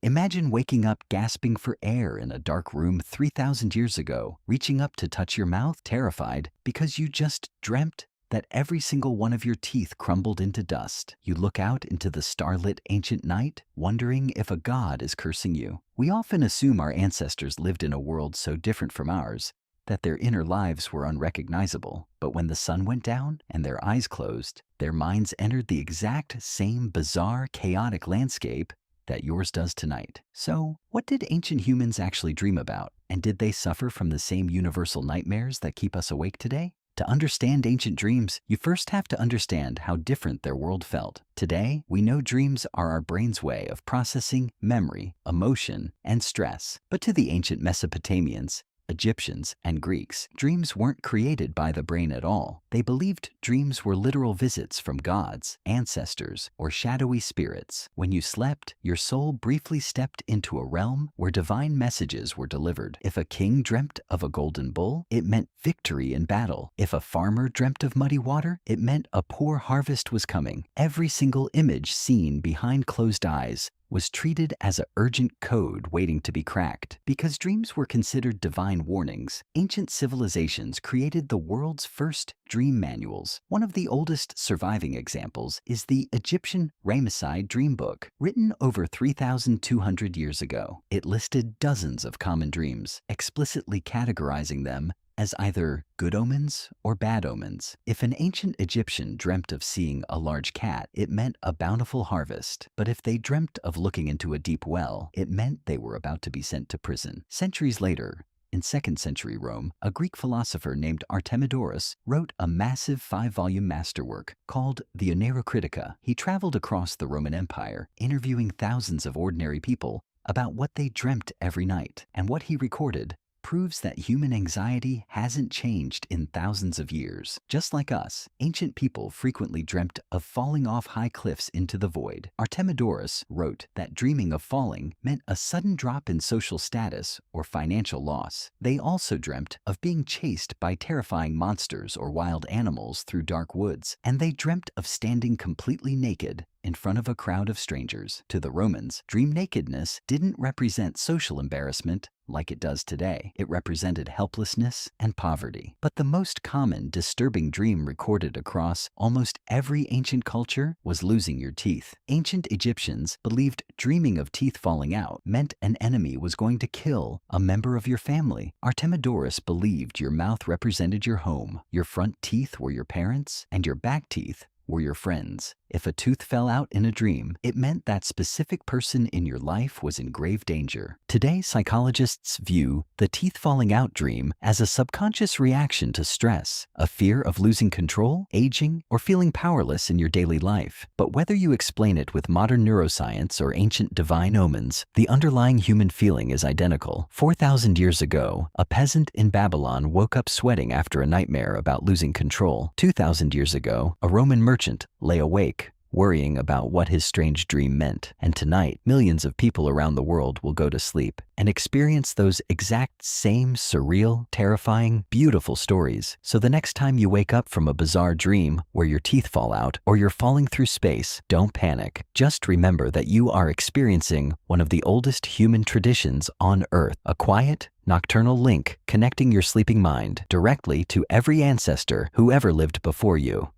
Imagine waking up gasping for air in a dark room 3,000 years ago, reaching up to touch your mouth, terrified because you just dreamt that every single one of your teeth crumbled into dust. You look out into the starlit ancient night, wondering if a god is cursing you. We often assume our ancestors lived in a world so different from ours that their inner lives were unrecognizable. But when the sun went down and their eyes closed, their minds entered the exact same bizarre, chaotic landscape that yours does tonight. So, what did ancient humans actually dream about? And did they suffer from the same universal nightmares that keep us awake today? To understand ancient dreams, you first have to understand how different their world felt. Today, we know dreams are our brain's way of processing memory, emotion, and stress. But to the ancient Mesopotamians, Egyptians, and Greeks, dreams weren't created by the brain at all. They believed dreams were literal visits from gods, ancestors, or shadowy spirits. When you slept, your soul briefly stepped into a realm where divine messages were delivered. If a king dreamt of a golden bull, it meant victory in battle. If a farmer dreamt of muddy water, it meant a poor harvest was coming. Every single image seen behind closed eyes was treated as an urgent code waiting to be cracked. Because dreams were considered divine warnings, ancient civilizations created the world's first dream manuals. One of the oldest surviving examples is the Egyptian Ramesside dream book, written over 3,200 years ago. It listed dozens of common dreams, explicitly categorizing them as either good omens or bad omens. If an ancient Egyptian dreamt of seeing a large cat, it meant a bountiful harvest. But if they dreamt of looking into a deep well, it meant they were about to be sent to prison. Centuries later, in 2nd century Rome, a Greek philosopher named Artemidorus wrote a massive 5-volume masterwork called the Oneirocritica. He traveled across the Roman Empire, interviewing thousands of ordinary people about what they dreamt every night. And what he recorded proves that human anxiety hasn't changed in thousands of years. Just like us, ancient people frequently dreamt of falling off high cliffs into the void. Artemidorus wrote that dreaming of falling meant a sudden drop in social status or financial loss. They also dreamt of being chased by terrifying monsters or wild animals through dark woods, and they dreamt of standing completely naked in front of a crowd of strangers. To the Romans, dream nakedness didn't represent social embarrassment like it does today. It represented helplessness and poverty. But the most common disturbing dream recorded across almost every ancient culture was losing your teeth. Ancient Egyptians believed dreaming of teeth falling out meant an enemy was going to kill a member of your family. Artemidorus believed your mouth represented your home, your front teeth were your parents, and your back teeth were your friends. If a tooth fell out in a dream, it meant that specific person in your life was in grave danger. Today, psychologists view the teeth falling out dream as a subconscious reaction to stress, a fear of losing control, aging, or feeling powerless in your daily life. But whether you explain it with modern neuroscience or ancient divine omens, the underlying human feeling is identical. 4,000 years ago, a peasant in Babylon woke up sweating after a nightmare about losing control. 2,000 years ago, a Roman merchant lay awake worrying about what his strange dream meant. And tonight, millions of people around the world will go to sleep and experience those exact same surreal, terrifying, beautiful stories. So the next time you wake up from a bizarre dream where your teeth fall out or you're falling through space, don't panic. Just remember that you are experiencing one of the oldest human traditions on Earth, a quiet, nocturnal link connecting your sleeping mind directly to every ancestor who ever lived before you.